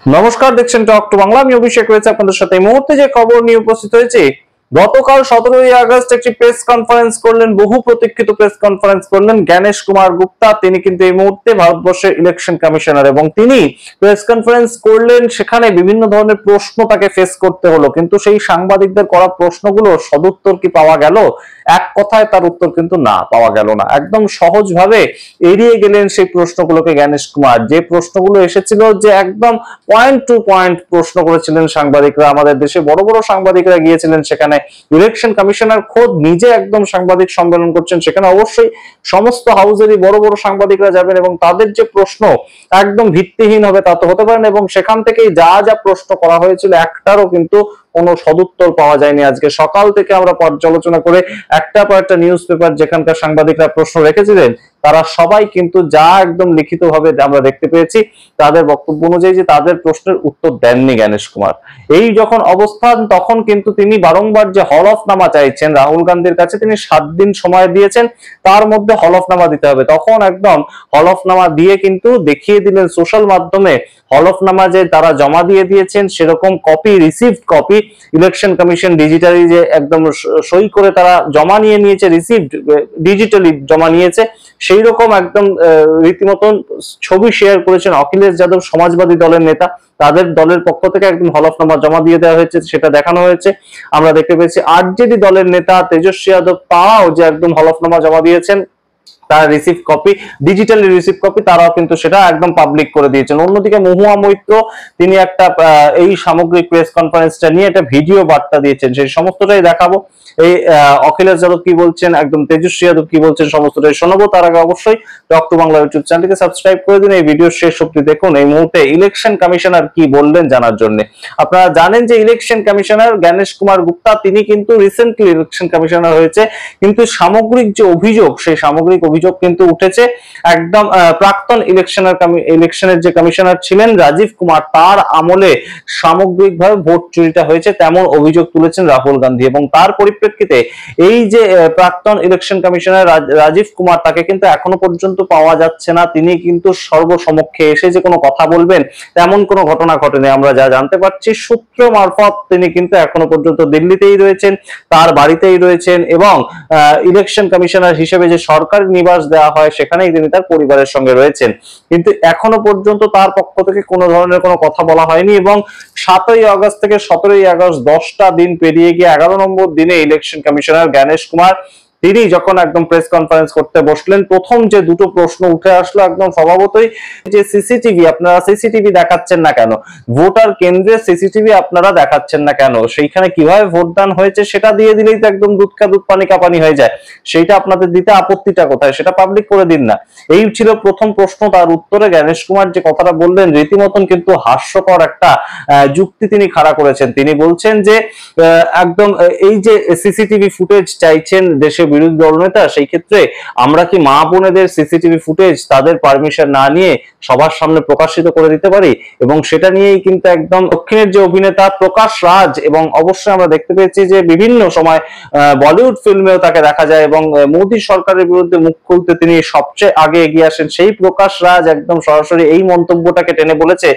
নমস্কার, দেখছেন talk to Bangla. আমি অভিষেক রয়েছে আপনাদের সাথে। এই মুহূর্তে যে খবর নিয়ে উপস্থিত হয়েছে, গতকাল 17ই আগস্ট একটি প্রেস কনফারেন্স করলেন, বহু প্রতীক্ষিত প্রেস কনফারেন্স করলেন জ্ঞানেশ কুমার গুপ্তা। তিনি কিন্তু এই মুহূর্তে ভারতবর্ষের ইলেকশন কমিশনার এবং তিনি প্রেস কনফারেন্স করলেন। সেখানে বিভিন্ন ধরনের প্রশ্ন তাকে ফেস করতে হলো, কিন্তু সেই সাংবাদিকদের করা প্রশ্নগুলো সদুত্তর কি পাওয়া গেল? এক কথায় তার উত্তর কিন্তু না, পাওয়া গেল না। একদম সহজভাবে এড়িয়ে গেলেন সেই প্রশ্নগুলোকে জ্ঞানেশ কুমার। যে প্রশ্নগুলো এসেছিল, যে একদম পয়েন্ট টু পয়েন্ট প্রশ্ন করেছিলেন সাংবাদিকরা, আমাদের দেশে বড় বড় সাংবাদিকরা গিয়েছিলেন সেখানে। ইলেকশন কমিশনার খোদ নিজে একদম সাংবাদিক সম্মেলন করছেন, সেখানে অবশ্যই সমস্ত হাউজেরই বড় বড় সাংবাদিকরা যাবেন এবং তাদের যে প্রশ্ন একদম ভিত্তিহীন হবে তা তো হতে পারে না। এবং সেখান থেকেই যা যা প্রশ্ন করা হয়েছিল একটারও কিন্তু কোনো সদুত্তর পাওয়া যায়নি। আজকে সকাল থেকে আমরা পর্যালোচনা করে একটা পর একটা নিউজ পেপার যেখানকার সাংবাদিকরা প্রশ্ন রেখেছিলেন, তারা সবাই কিন্তু যা একদম লিখিতভাবে আমরা দেখতে পেয়েছি তাদের বক্তব্য অনুযায়ী যে তাদের প্রশ্নের উত্তর দেননি জ্ঞানেশ কুমার। এই যখন অবস্থান, তখন কিন্তু তিনি বারংবার যে হলফনামা চাইছেন রাহুল গান্ধীর কাছে, তিনি 7 দিন সময় দিয়েছেন, তার মধ্যে হলফনামা দিতে হবে। তখন একদম হলফনামা দিয়ে কিন্তু দেখিয়ে দিলেন সোশ্যাল মাধ্যমে হলফনামা যে তারা জমা দিয়ে দিয়েছেন, সেরকম copy, received copy election commission digitally যে একদম সই করে তারা জমা নিয়ে নিয়েছে, রিসিভড ডিজিটালি জমা নিয়েছে, সেই রকম একদম রীতিমতন ছবি শেয়ার করেছেন অখিলেশ যাদব, সমাজবাদী দলের নেতা। তাদের দলের পক্ষ থেকে একদম হলফনামা জমা দিয়ে দেওয়া হয়েছে, সেটা দেখানো হয়েছে। আমরা দেখতে পেয়েছি আরজেডি দলের নেতা তেজস্বী যাদব, তারাও যে একদম হলফনামা জমা দিয়েছেন, তার receive copy, digitally receive copy, তারাও কিন্তু সেটা একদম পাবলিক করে দিয়েছেন। অন্যদিকে মহুয়া মৈত্র, তিনি একটা এই সামগ্রিক প্রেস কনফারেন্সটা নিয়ে একটা ভিডিও বার্তা দিয়েছেন, সেই সমস্তটাই দেখাবো। এই অখিলেশ যাদব কি বলছেন, একদম তেজস্বী যাদব কি বলছেন, সমস্তটাই শোনাবো। তার আগে অবশ্যই টক টু বাংলা ইউটিউব চ্যানেলকে সাবস্ক্রাইব করে দিন। এই ভিডিও শেষ অবধি দেখুন। এই মুহূর্তে ইলেকশন কমিশনার কি বললেন জানার জন্য। আপনারা জানেন যে ইলেকশন কমিশনার জ্ঞানেশ কুমার গুপ্তা, তিনি কিন্তু রিসেন্টলি ইলেকশন কমিশনার হয়েছে, কিন্তু সামগ্রিক যে অভিযোগ, সেই সামগ্রিক অভিযোগ কিন্তু উঠেছে একদম প্রাক্তন ইলেকশনের যে কমিশনার ছিলেন রাজীব কুমার, তার আমলে সামগ্রিকভাবে ভোট চুরিটা হয়েছে, তেমন অভিযোগ তুলেছেন রাহুল গান্ধী। এবং তার পরিপ্রেক্ষিতে এই যে প্রাক্তন ইলেকশন কমিশনার রাজীব কুমার, তাকে কিন্তু এখনো পর্যন্ত পাওয়া যাচ্ছে না। তিনি কিন্তু সর্বসমক্ষে এসে যে কোনো কথা বলবেন তেমন কোনো ঘটনা ঘটেনি। আমরা যা জানতে পারছি সূত্র মারফত, তিনি কিন্তু এখনো পর্যন্ত দিল্লিতেই রয়েছেন, তার বাড়িতেই রয়েছেন, এবং ইলেকশন কমিশনার হিসেবে যে সরকারি নিবাস দেওয়া হয় সেখানেই তিনি তার পরিবারের সঙ্গে রয়েছেন। কিন্তু এখনো পর্যন্ত তার পক্ষ থেকে কোনো ধরনের কোনো কথা বলা হয়নি। এবং 7ই আগস্ট থেকে 17ই আগস্ট 10টা দিন পেরিয়ে গিয়ে 11 নম্বর দিনে ইলেকশন কমিশনার জ্ঞানেশ কুমার, তিনি যখন একদম প্রেস কনফারেন্স করতে বসলেন, প্রথম যে দুটো প্রশ্ন উঠে আসলো একদম স্বভাবতই, যে সিসিটিভি, আপনারা সিসিটিভি দেখাচ্ছেন না কেন? ভোটার কেন্দ্রে সিসিটিভি আপনারা দেখাচ্ছেন না কেন? সেইখানে কিভাবে ভোটদান হয়েছে সেটা দিয়ে দিলেই তো একদম দুধ কা দুধ পানি কা পানি হয়ে যায়। সেইটা আপনাদের দিতে আপত্তিটা কোথায়? সেটা পাবলিক করে দিন না। এই ছিল প্রথম প্রশ্ন। তার উত্তরে জ্ঞানেশ কুমার যে কথাটা বললেন, রীতিমতন কিন্তু হাস্যকর একটা যুক্তি তিনি খাড়া করেছেন। তিনি বলছেন যে একদম এই যে সিসিটিভি ফুটেজ চাইছেন দেশের বিরোধী দলনেতা, সেই ক্ষেত্রে আমরা কি মা বোনেদের সিসিটিভি ফুটেজ তাদের পারমিশন না নিয়ে সবার সামনে প্রকাশিত করে দিতে পারি? এবং সেটা নিয়েই কিন্তু একদম দক্ষিণের যে অভিনেতা প্রকাশ রাজ, এবং অবশ্যই আমরা দেখতে পেয়েছি যে বিভিন্ন সময় বলিউড ফিল্মেও তাকে দেখা যায়, এবং মোদী সরকারের বিরুদ্ধে মুখ খুলতে তিনি সবচেয়ে আগে এগিয়ে আসেন, সেই প্রকাশ রাজ একদম সরাসরি এই মন্তব্যটাকে টেনে বলেছে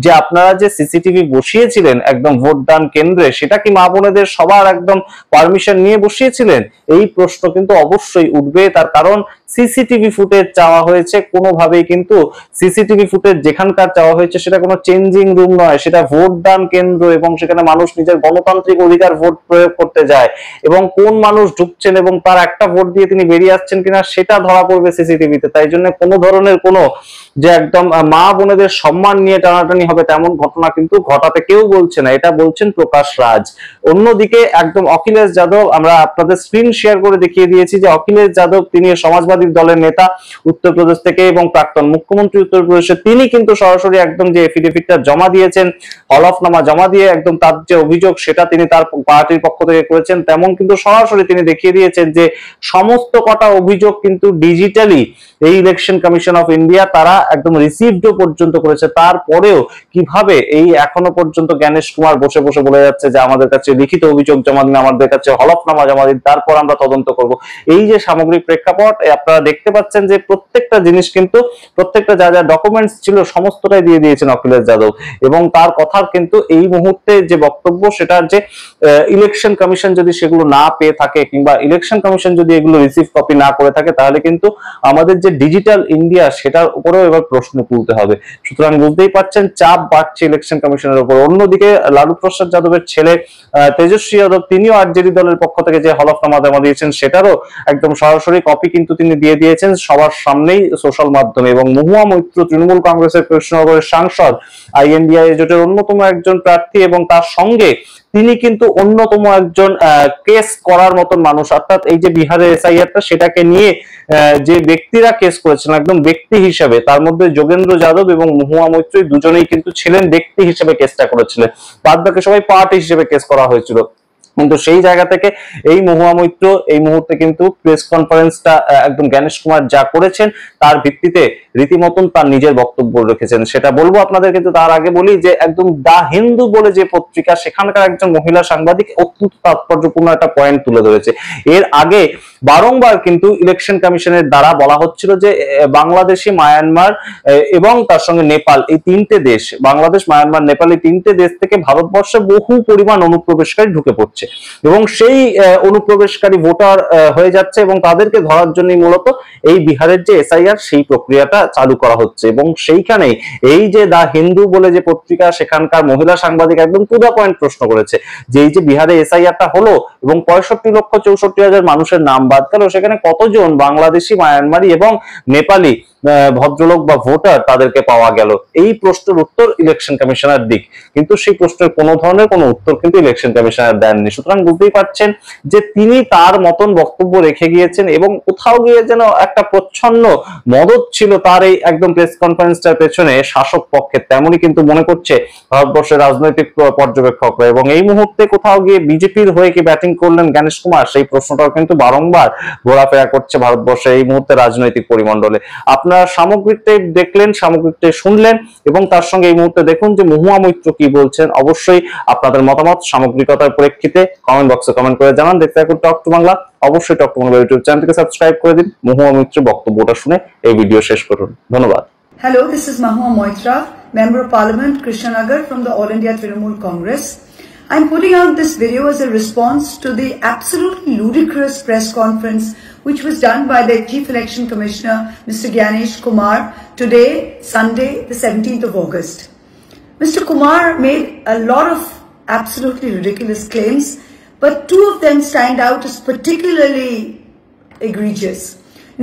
যে আপনারা যে সিসিটিভি বসিয়েছিলেন একদম ভোটদান কেন্দ্রে, সেটা কি মা বোনেদের সবার একদম পারমিশন নিয়ে বসিয়েছিলেন? এই প্রশ্ন কিন্তু অবশ্যই উঠবে। তার কারণ সিসিটিভি ফুটেজ চাওয়া হয়েছে, কোনোভাবেই কিন্তু সিসিটিভি ফুটেজ যেখানকার চাওয়া হয়েছে সেটা কোনো চেঞ্জিং রুম নয়, সেটা ভোটদান কেন্দ্র, এবং সেখানে মানুষ নিজের গণতান্ত্রিক অধিকার ভোট প্রয়োগ করতে যায়, এবং কোন মানুষ ঢুকছেন এবং তার একটা ভোট দিয়ে তিনি বেরিয়ে আসছেন কিনা সেটা ধরা পড়বে সিসিটিভিতে। তাই জন্য কোনো ধরনের কোনো যে একদম মা বোনেদের সম্মান নিয়ে টানাটানি হবে তেমন ঘটনা কিন্তু ঘটাতে কেউ বলছে না, এটা বলছেন প্রকাশ রাজ। অন্যদিকে একদম অখিলেশ যাদব, আমরা আপনাদের স্ক্রিন শেয়ার করে দেখিয়ে দিয়েছি যে অখিলেশ যাদব, তিনি সমাজবাদী দলের নেতা উত্তরপ্রদেশ থেকে এবং প্রাক্তন মুখ্যমন্ত্রী উত্তরপ্রদেশের, তিনি কিন্তু সরাসরি একদম যে এফিডেভিটটা জমা দিয়েছেন, হলফনামা জমা দিয়ে একদম তার যে অভিযোগ সেটা তিনি তার পার্টির পক্ষ থেকে করেছেন, তেমন কিন্তু সরাসরি তিনি দেখিয়ে দিয়েছেন যে সমস্ত কটা অভিযোগ কিন্তু ডিজিটালি এই ইলেকশন কমিশন অফ ইন্ডিয়া তারা একদম রিসিভড পর্যন্ত করেছে, তারপরেও কিভাবে এই এখনো পর্যন্ত জ্ঞানেশ কুমার বসে বসে বলে যাচ্ছে যে আমাদের কাছে লিখিত অভিযোগ জমা দিন, আমাদের কাছে হলফনামা জমা দিন, তারপর আমরা তদন্ত করব। এই যে সামগ্রিক প্রেক্ষাপট আপনারা দেখতে পাচ্ছেন যে প্রত্যেকটা জিনিস কিন্তু প্রত্যেকটা যা যা ডকুমেন্টস ছিল সমস্তটাই দিয়ে দিয়েছেন অখিলেশ যাদব, এবং তার কথার কিন্তু এই মুহূর্তে যে বক্তব্য সেটা যে ইলেকশন কমিশন যদি সেগুলো না পেয়ে থাকে কিংবা ইলেকশন কমিশন যদি এগুলো রিসিভ কপি না করে থাকে তাহলে কিন্তু আমাদের যে ডিজিটাল ইন্ডিয়া সেটার উপরেও এবার প্রশ্ন তুলতে হবে। সুতরাং বুঝতেই পারছেন চাপ বাড়ছে ইলেকশন কমিশনের উপর। অন্যদিকে লালু প্রসাদ যাদবের ছেলে তেজস্বী যাদব তিনিও আরজেডি দলের পক্ষ থেকে যে হলফনামা জমা দিয়েছেন সেটারও একদম সরাসরি কপি কিন্তু তিনি দিয়ে দিয়েছেন সবার সামনেই সোশ্যাল মাধ্যমে। এবং মহুয়া মৈত্র তৃণমূল কংগ্রেসের কৃষ্ণনগরের সাংসদ, আইএনডিআই জোটের অন্যতম একজন প্রার্থী এবং তার সঙ্গে তিনি কিন্তু অন্যতম একজন কেস করার মতন মানুষ, অর্থাৎ এই যে বিহারের এসআইআরটা সেটাকে নিয়ে যে ব্যক্তিরা কেস করেছিলেন একদম ব্যক্তি হিসেবে, তার মধ্যে যোগেন্দ্র যাদব এবং মহুয়া মৈত্র দুজনেই কিন্তু ছিলেন ব্যক্তি হিসেবে কেসটা করেছিলেন, বাদ বাকি সবাই পার্টি হিসেবে কেস করা হয়েছিল। কিন্তু সেই জায়গা থেকে এই মহুয়া মৈত্র এই মুহূর্তে কিন্তু প্রেস কনফারেন্সটা একদম জ্ঞানেশ কুমার যা করেছেন তার ভিত্তিতে রীতিমতন তার নিজের বক্তব্য রেখেছেন, সেটা বলবো আপনাদের। কিন্তু তার আগে বলি যে একদম দা হিন্দু বলে যে পত্রিকা সেখানকার একজন মহিলা সাংবাদিক অত্যন্ত তাৎপর্যপূর্ণ একটা পয়েন্ট তুলে ধরেছে। এর আগে বারংবার কিন্তু ইলেকশন কমিশনের দ্বারা বলা হচ্ছিল যে বাংলাদেশি, মায়ানমার এবং তার সঙ্গে নেপাল, এই তিনটে দেশ, বাংলাদেশ, মায়ানমার, নেপাল, এই তিনটে দেশ থেকে ভারতবর্ষে বহু পরিমাণ অনুপ্রবেশকারী ঢুকে পড়ছে এবং সেই অনুপ্রবেশকারী ভোটার হয়ে যাচ্ছে এবং তাদেরকে ধরার জন্যই মূলত এই বিহারের যে এসআইআর সেই প্রক্রিয়াটা চালু করা হচ্ছে। এবং সেইখানে এই যে দা হিন্দু বলে যে পত্রিকা সেখানকার মহিলা সাংবাদিক একদম টু দা পয়েন্ট প্রশ্ন করেছে যে এই যে বিহারে এসআইআরটা হলো এবং 65,64,000 মানুষের নাম বাদ গেল, সেখানে কতজন বাংলাদেশি, মায়ানমারি এবং নেপালি ভদ্রলোক বা ভোটার তাদেরকে পাওয়া গেল? এই প্রশ্নের উত্তর ইলেকশন কমিশনার দিক, কিন্তু সেই প্রশ্নের কোনো ধরনের কোনো উত্তর কিন্তু ইলেকশন কমিশনার দেননি। সুতরাং বুঝতেই পারছেন যে তিনি তার মতন বক্তব্য রেখে গিয়েছেন এবং কোথাও গিয়ে যেন একটা প্রচ্ছন্ন মদত ছিল তার এই একদম প্রেস কনফারেন্সটার পেছনে শাসক পক্ষের, তেমনই কিন্তু মনে করছে ভারতবর্ষের রাজনৈতিক পর্যবেক্ষকরা। এবং এই মুহূর্তে কোথাও গিয়ে বিজেপির হয়ে কি ব্যাটিং করলেন জ্ঞানেশ কুমার, সেই প্রশ্নটাও কিন্তু বারংবার ঘোরাফেরা করছে ভারতবর্ষের এই মুহূর্তে রাজনৈতিক পরিমণ্ডলে। আপনারা সামগ্রিকটাই দেখলেন, সামগ্রিকটাই শুনলেন এবং তার সঙ্গে এই মুহূর্তে দেখুন যে মহুয়া মৈত্র কি বলছেন। অবশ্যই আপনাদের মতামত সামগ্রিকতার প্রেক্ষিতে কমেন্ট বক্সে কমেন্ট করে জানান। দেখতে থাকুন টক টু বাংলা, অবশ্যই টক টু বাংলা ইউটিউব চ্যানেলটিকে সাবস্ক্রাইব করে দিন। মহুয়া মৈত্রের বক্তব্যটা শুনে এই ভিডিও শেষ করুন। ধন্যবাদ। Hello, this is Mahua Moitra, Member of Parliament, Krishnanagar from the All India Trinamool Congress. I'm putting out this video as a response to the absolutely ludicrous press conference which was done by the Chief Election Commissioner, Mr. Gyanesh Kumar, today, Sunday, the 17th of August. Mr. Kumar made a lot of absolutely ridiculous claims, but two of them stand out as particularly egregious.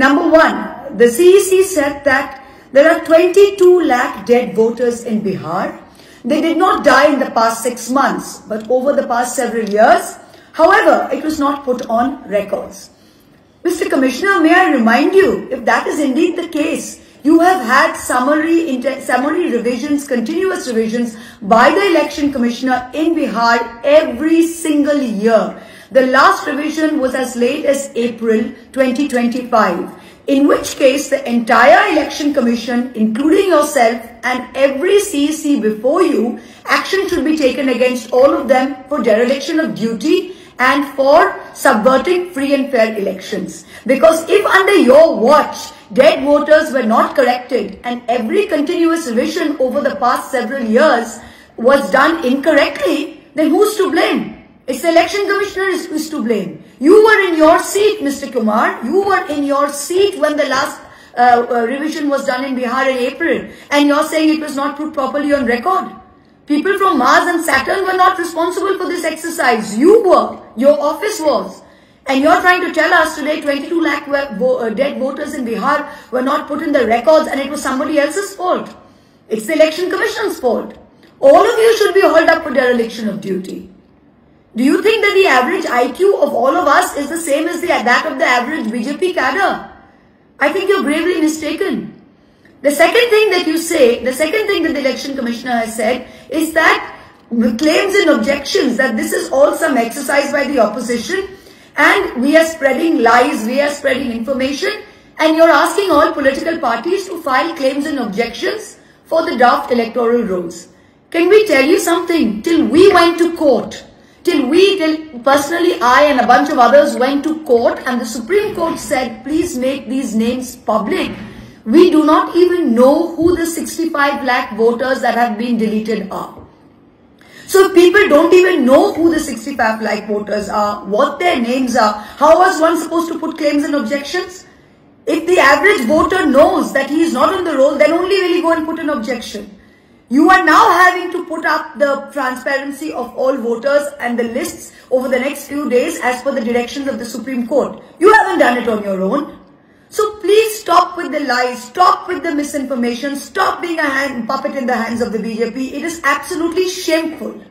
Number one, the CEC said that there are 22 lakh dead voters in Bihar. They did not die in the past 6 months, but over the past several years. However, it was not put on records. Mr. Commissioner, may I remind you, if that is indeed the case, you have had summary revisions, continuous revisions by the Election Commissioner in Bihar every single year. The last revision was as late as April 2025. In which case the entire Election Commission, including yourself and every CEC before you, action should be taken against all of them for dereliction of duty and for subverting free and fair elections. Because if under your watch dead voters were not corrected and every continuous revision over the past several years was done incorrectly, then who's to blame? It's the Election Commissioner who's to blame. You were in your seat, Mr. Kumar. You were in your seat when the last revision was done in Bihar in April, and you're saying it was not put properly on record. People from Mars and Saturn were not responsible for this exercise. You were. Your office was. And you're trying to tell us today 22 lakh dead voters in Bihar were not put in the records and it was somebody else's fault. It's the Election Commission's fault. All of you should be hauled up for dereliction of duty. Do you think that the average IQ of all of us is the same as that of the average BJP cadre? I think you're gravely mistaken. The second thing that you say, the second thing that the Election Commissioner has said is that claims and objections that this is all some exercise by the opposition and we are spreading lies, we are spreading information and you're asking all political parties to file claims and objections for the draft electoral rolls. Can we tell you something? Till we went to court, till personally I and a bunch of others went to court and the Supreme Court said, please make these names public, we do not even know who the 65 lakh voters that have been deleted are. So if people don't even know who the 65 lakh voters are, what their names are, how was one supposed to put claims and objections? If the average voter knows that he is not on the roll, then only will he go and put an objection. You are now having to put up the transparency of all voters and the lists over the next few days as per the directions of the Supreme Court. You haven't done it on your own. So please stop with the lies, stop with the misinformation, stop being a puppet in the hands of the BJP. It is absolutely shameful.